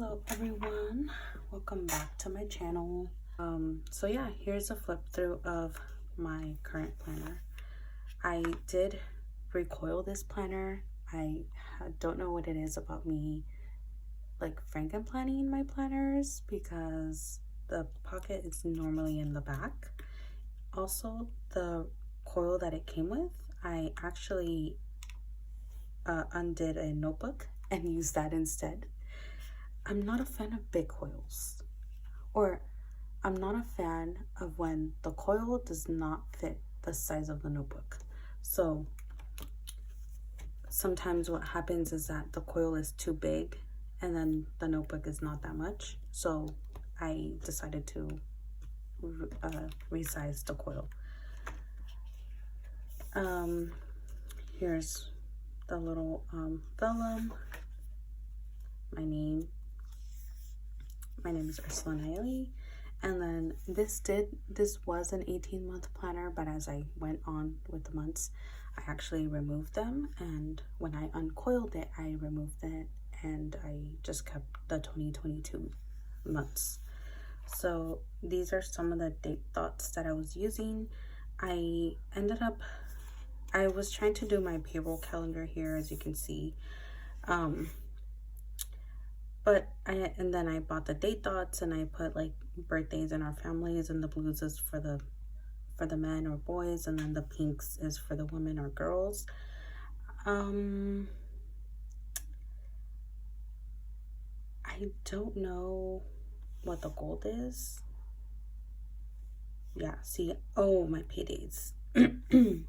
Hello everyone, welcome back to my channel. So yeah, here's a flip through of my current planner. I did recoil this planner. I don't know what it is about me like franken planning my planners, because the pocket is normally in the back. Also, the coil that it came with, I actually undid a notebook and used that instead. I'm not a fan of big coils, or I'm not a fan of when the coil does not fit the size of the notebook. So sometimes what happens is that the coil is too big and then the notebook is not that much. So I decided to resize the coil. Here's the little vellum. My name is Ursula Naili, and then this was an 18-month planner, but as I went on with the months, I actually removed them, and when I uncoiled it, I removed it, and I just kept the 2022 months. So these are some of the date thoughts that I was using. I was trying to do my payroll calendar here, as you can see. And then I bought the date dots, and I put like birthdays in our families, and the blues is for the men or boys, and then the pinks is for the women or girls. I don't know what the gold is. Yeah, see, oh, my paydays. And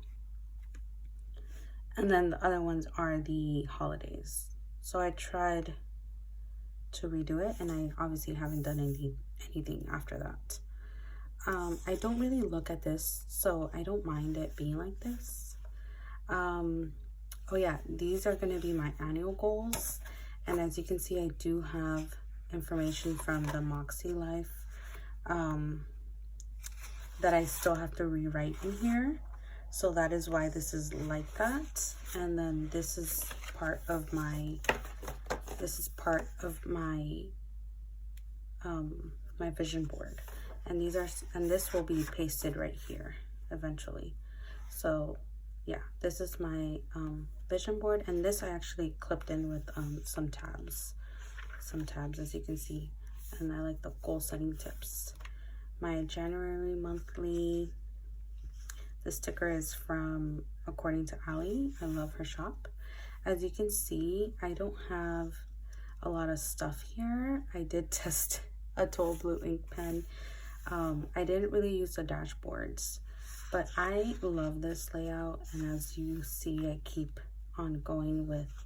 then the other ones are the holidays. So I tried to redo it, and I obviously haven't done anything after that. I don't really look at this, so I don't mind it being like this. Oh yeah, these are going to be my annual goals, and as you can see, I do have information from the MakseLife that I still have to rewrite in here, so that is why this is like that. And then this is part of my my vision board, and this will be pasted right here eventually. So yeah, this is my vision board, and this I actually clipped in with some tabs as you can see, and I like the goal setting tips. My January monthly, the sticker is from According to Ali. I love her shop. As you can see, I don't have a lot of stuff here. I did test a Toll Blue ink pen. I didn't really use the dashboards, but I love this layout, and as you see, I keep on going with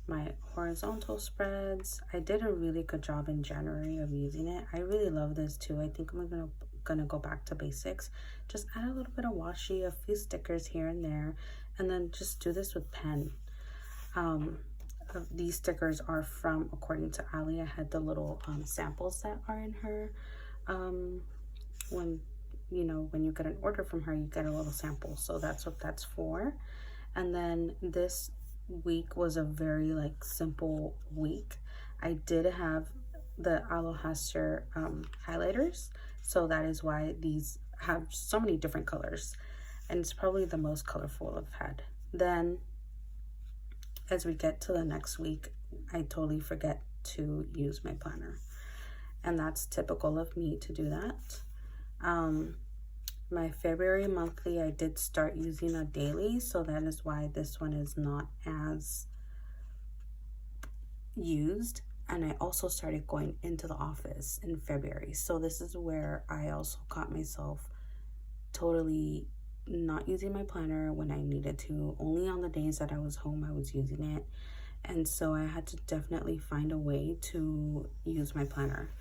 my horizontal spreads. I did a really good job in January of using it. I really love this too. I think I'm gonna go back to basics. Just add a little bit of washi, a few stickers here and there, and then just do this with pen. These stickers are from According to Ali. I had the little samples that are in her. When you get an order from her, you get a little sample, so that's what that's for. And then this week was a very like simple week. I did have the Alohaster highlighters, so that is why these have so many different colors, and it's probably the most colorful I've had. Then as we get to the next week, I totally forget to use my planner, and that's typical of me to do that. My February monthly, I did start using a daily, so that is why this one is not as used. And I also started going into the office in February, so this is where I also caught myself totally not using my planner when I needed to. Only on the days that I was home I was using it, and so I had to definitely find a way to use my planner.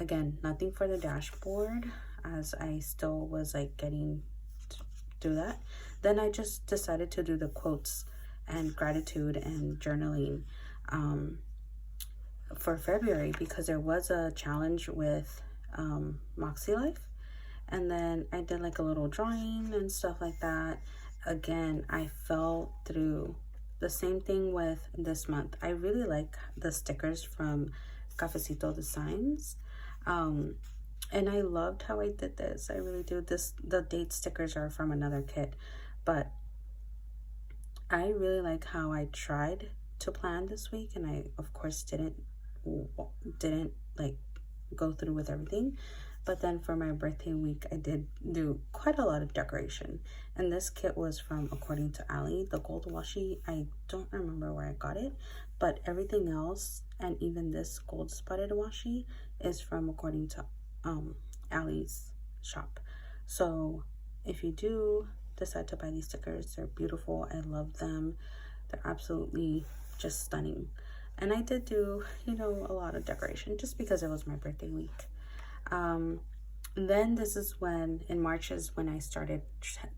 Again, nothing for the dashboard, as I still was like getting to do that. Then I just decided to do the quotes and gratitude and journaling for February, because there was a challenge with MakseLife. And then I did like a little drawing and stuff like that. Again, I fell through the same thing with this month. I really like the stickers from Cafecito Designs. And I loved how I did this. I really do. The date stickers are from another kit, but I really like how I tried to plan this week, and I of course didn't like go through with everything. But then for my birthday week, I did do quite a lot of decoration. And this kit was from According to Ali, the gold washi. I don't remember where I got it, but everything else, and even this gold spotted washi, is from According to Ali's shop. So if you do decide to buy these stickers, they're beautiful. I love them. They're absolutely just stunning. And I did do, you know, a lot of decoration just because it was my birthday week. Then this is when, in March is when I started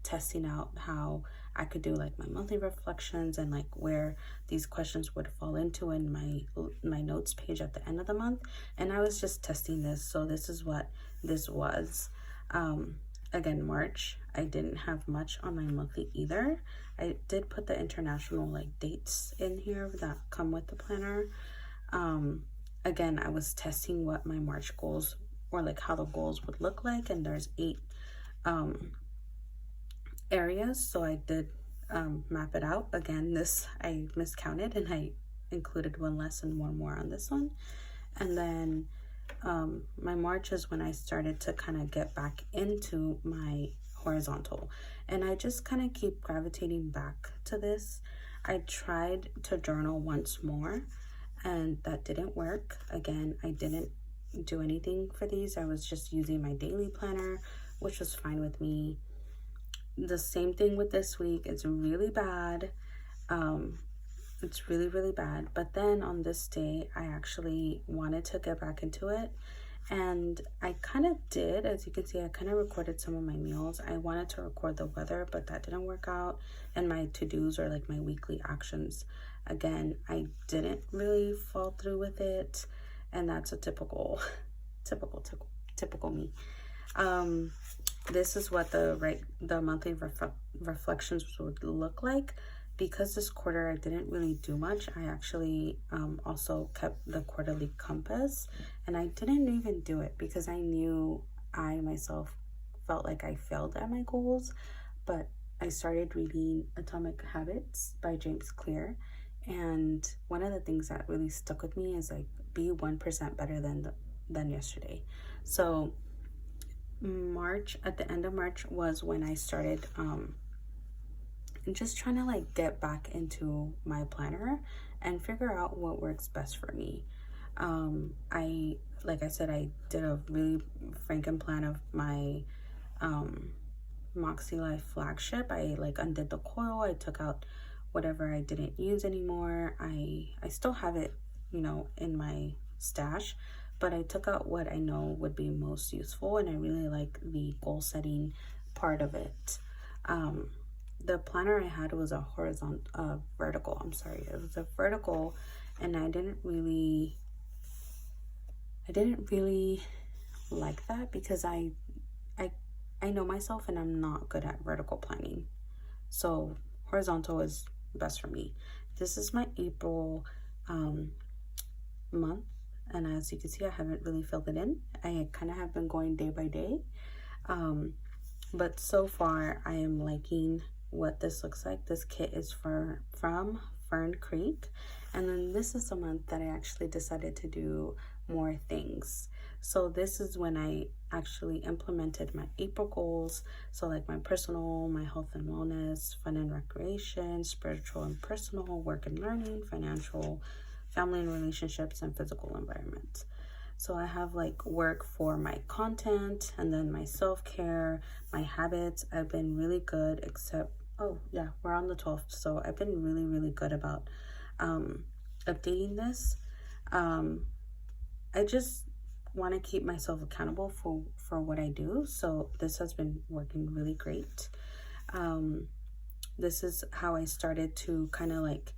testing out how I could do like my monthly reflections and like where these questions would fall into in my notes page at the end of the month. And I was just testing this. So this is what this was. Again, March, I didn't have much on my monthly either. I did put the international like dates in here that come with the planner. Again, I was testing what my March goals, or like how the goals would look like, and there's 8 areas, so I did map it out. Again, this I miscounted and I included one less and one more on this one. And then my March is when I started to kind of get back into my horizontal, and I just kind of keep gravitating back to this. I tried to journal once more and that didn't work. Again, I didn't do anything for these. I was just using my daily planner, which was fine with me. The same thing with this week. It's really bad. It's really, really bad. But then on this day, I actually wanted to get back into it. And I kind of did. As you can see, I kind of recorded some of my meals. I wanted to record the weather, but that didn't work out. And my to-dos, or like my weekly actions, again, I didn't really fall through with it. And that's a typical me. This is what the monthly reflections would look like. Because this quarter I didn't really do much, I actually also kept the quarterly compass, and I didn't even do it because I knew I myself felt like I failed at my goals. But I started reading Atomic Habits by James Clear, and one of the things that really stuck with me is like, be 1% better than yesterday. So March, at the end of March, was when I started just trying to like get back into my planner and figure out what works best for me. Like I said, I did a really franken plan of my MakseLife Flagship. I like undid the coil. I took out whatever I didn't use anymore. I still have it, you know, in my stash, but I took out what I know would be most useful, and I really like the goal setting part of it. The planner I had was a vertical. I'm sorry, it was a vertical, and I didn't really like that because I know myself and I'm not good at vertical planning. So horizontal is best for me. This is my April month, and as you can see, I haven't really filled it in. I kind of have been going day by day, but so far I am liking what this looks like. This kit is from Fern Creek, and then this is the month that I actually decided to do more things. So this is when I actually implemented my April goals. So like my personal, my health and wellness, fun and recreation, spiritual and personal, work and learning, financial, family and relationships, and physical environment. So I have like work for my content, and then my self-care, my habits. I've been really good, except, oh yeah, we're on the 12th. So I've been really, really good about updating this. I just want to keep myself accountable for what I do. So this has been working really great. This is how I started to kind of like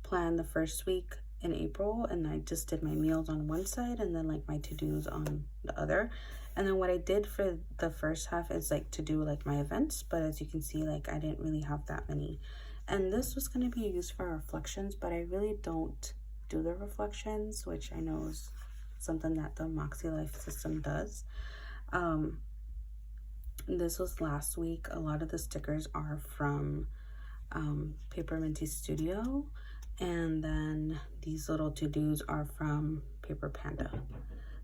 plan the first week in April, and I just did my meals on one side and then like my to-dos on the other. And then what I did for the first half is like to do like my events, but as you can see, like I didn't really have that many And this was going to be used for reflections, but I really don't do the reflections, which I know is something that the MakseLife system does. This was last week. A lot of the stickers are from Paper Minty Studio, and then these little to-dos are from Paper Panduh.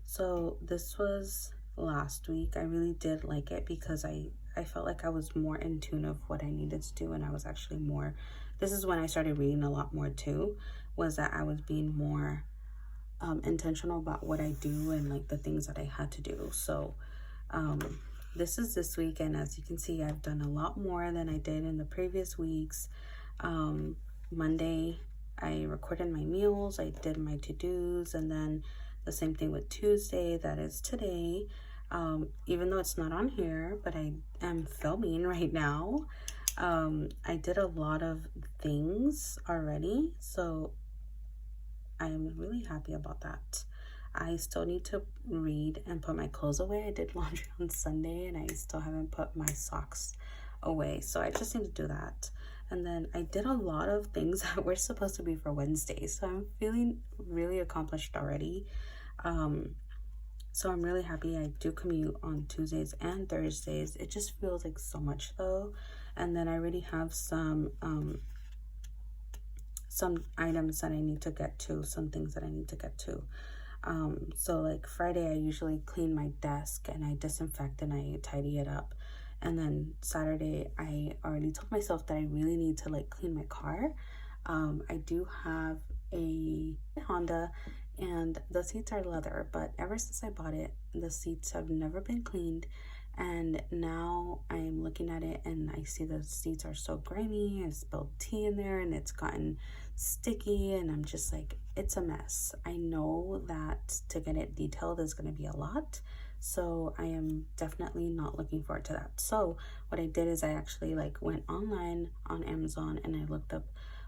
So this was last week. I really did like it because I felt like I was more in tune of what I needed to do, and I was actually more, this is when I started reading a lot more too, was that I was being more intentional about what I do and like the things that I had to do. So this is this week, and as you can see, I've done a lot more than I did in the previous weeks. Monday, I recorded my meals, I did my to-dos, and then the same thing with Tuesday, that is today. Even though it's not on here, but I am filming right now. I did a lot of things already, so I'm really happy about that. I still need to read and put my clothes away. I did laundry on Sunday and I still haven't put my socks away, so I just need to do that. And then I did a lot of things that were supposed to be for Wednesday, so I'm feeling really accomplished already. So I'm really happy. I do commute on Tuesdays and Thursdays. It just feels like so much though. And then I already have some items that I need to get to, some things that I need to get to. So like Friday, I usually clean my desk and I disinfect and I tidy it up. And then Saturday, I already told myself that I really need to like clean my car. I do have a Honda and the seats are leather, but ever since I bought it, the seats have never been cleaned. And now I'm looking at it and I see the seats are so grimy. I spilled tea in there and it's gotten sticky, and I'm just like, it's a mess. I know that to get it detailed is going to be a lot, so I am definitely not looking forward to that. So what I did is I actually like went online on Amazon and I looked up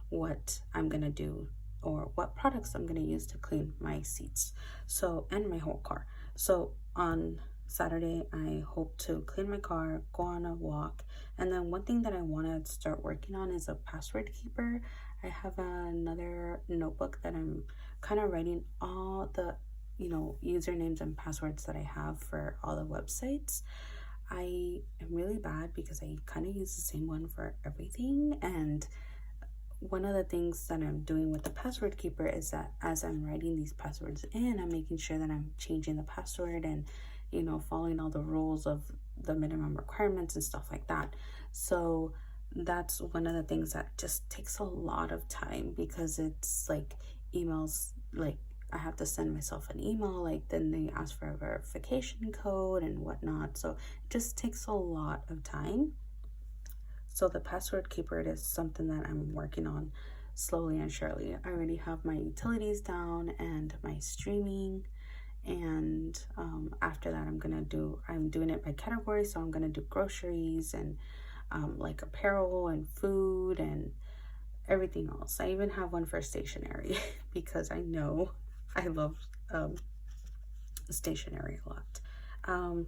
what I'm gonna do or what products I'm gonna use to clean my seats, so, and my whole car. So on Saturday, I hope to clean my car, go on a walk, and then one thing that I want to start working on is a password keeper. I have another notebook that I'm kind of writing all the, you know, usernames and passwords that I have for all the websites. I am really bad because I kind of use the same one for everything, and one of the things that I'm doing with the password keeper is that as I'm writing these passwords in, I'm making sure that I'm changing the password and, you know, following all the rules of the minimum requirements and stuff like that. So that's one of the things that just takes a lot of time, because it's like emails, like I have to send myself an email, like then they ask for a verification code and whatnot. So it just takes a lot of time. So the password keeper is something that I'm working on slowly and surely. I already have my utilities down and my streaming, and after that I'm doing it by category. So I'm gonna do groceries and like apparel and food and everything else. I even have one for stationery because I know I love stationery a lot.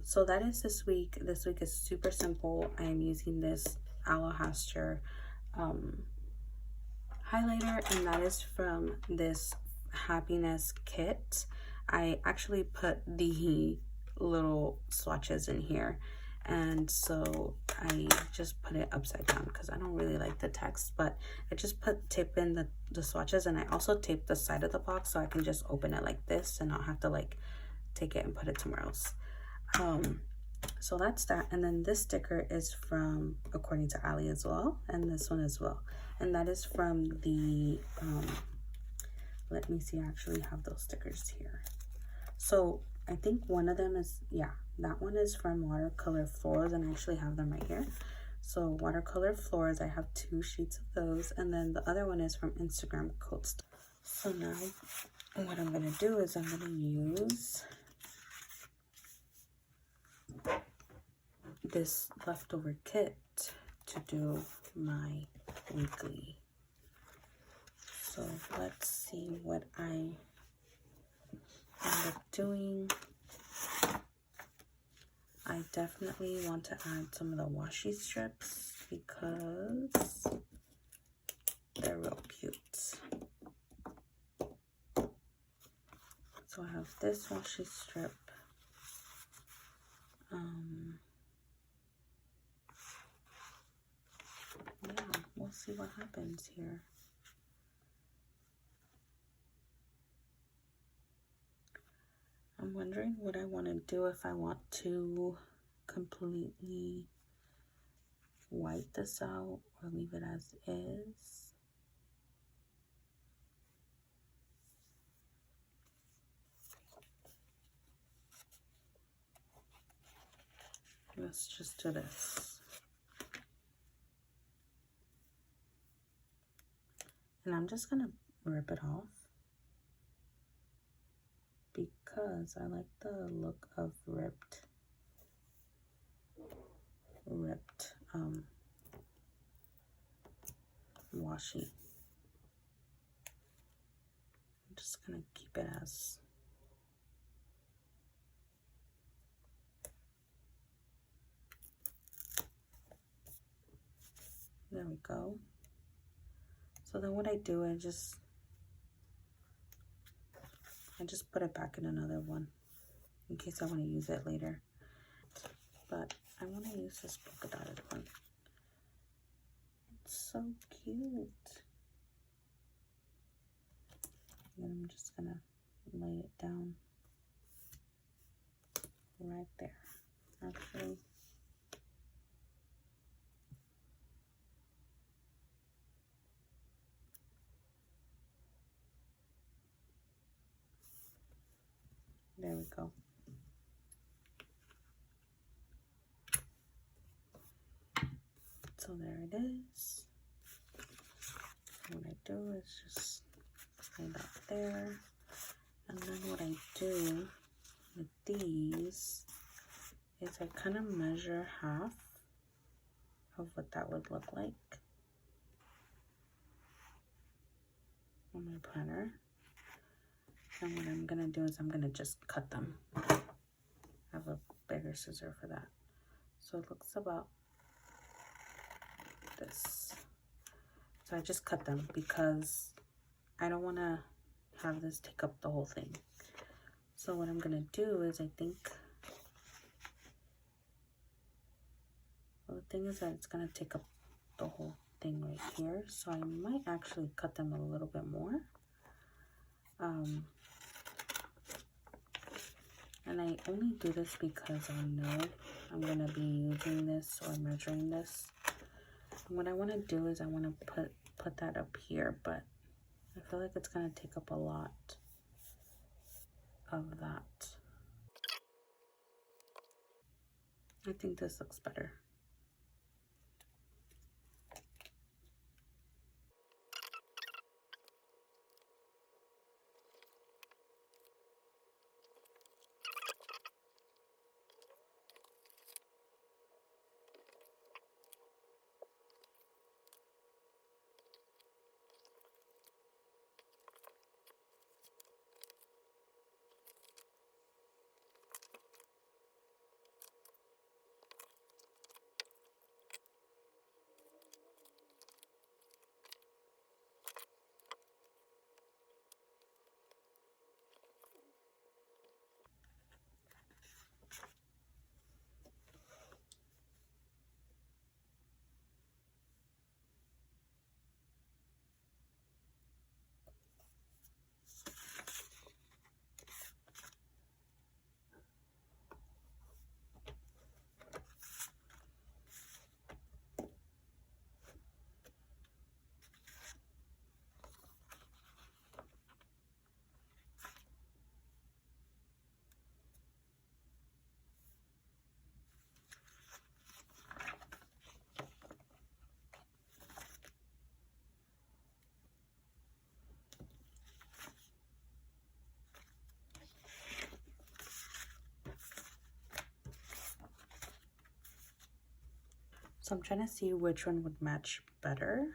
So that is this week. This week is super simple. I am using this Alohaster highlighter, and that is from this happiness kit. I actually put the little swatches in here, and so I just put it upside down because I don't really like the text, but I just tape in the swatches, and I also tape the side of the box so I can just open it like this and not have to like take it and put it somewhere else. So that's that. And then this sticker is from According to Ali as well, and this one as well, and that is from the let me see, I actually have those stickers here. So I think one of them is, yeah, that one is from Watercolor Floras, and I actually have them right here. So Watercolor Floras, I have 2 sheets of those, and then the other one is from Instagram Coats. So now what I'm gonna do is I'm gonna use this leftover kit to do my weekly. So let's see what I end up doing. I definitely want to add some of the washi strips because They're real cute. So I have this washi strip. Yeah, we'll see what happens here. I'm wondering what I want to do, if I want to completely white this out or leave it as is. Let's just do this. And I'm just gonna rip it off because I like the look of ripped washi. I'm just gonna keep it as there we go. So then what I do, I just put it back in another one in case I want to use it later. But I want to use this polka dotted one. It's so cute. And then I'm just gonna lay it down right there. Actually, there we go. So there it is. What I do is just lay that there. And then what I do with these is I kind of measure half of what that would look like on my planner. And what I'm gonna do is I'm gonna just cut them. I have a bigger scissor for that. So it looks about this. So I just cut them because I don't wanna have this take up the whole thing. So what I'm gonna do is the thing is that it's gonna take up the whole thing right here. So I might actually cut them a little bit more. And I only do this because I know I'm gonna be using this or measuring this. And what I wanna do is I wanna put that up here, but I feel like it's gonna take up a lot of that. I think this looks better. So I'm trying to see which one would match better.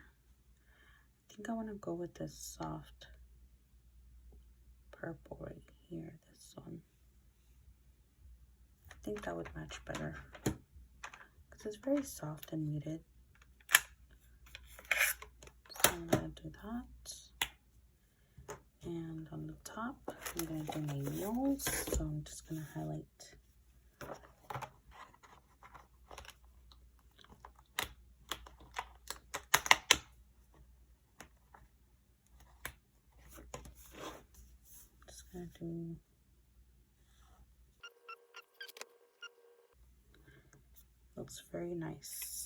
I think I want to go with this soft purple right here, this one. I think that would match better because it's very soft and muted. So I'm going to do that. And on the top, I'm going to do my nails. So I'm just going to highlight. Just going to do. Looks very nice.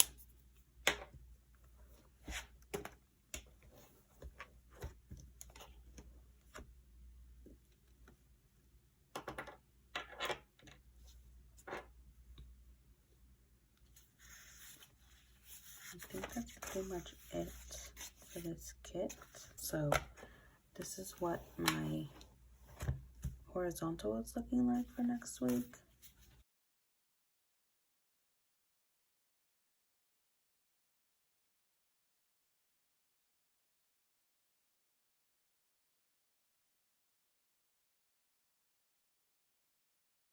I think that's pretty much it for this kit. So this is what my horizontal is looking like for next week.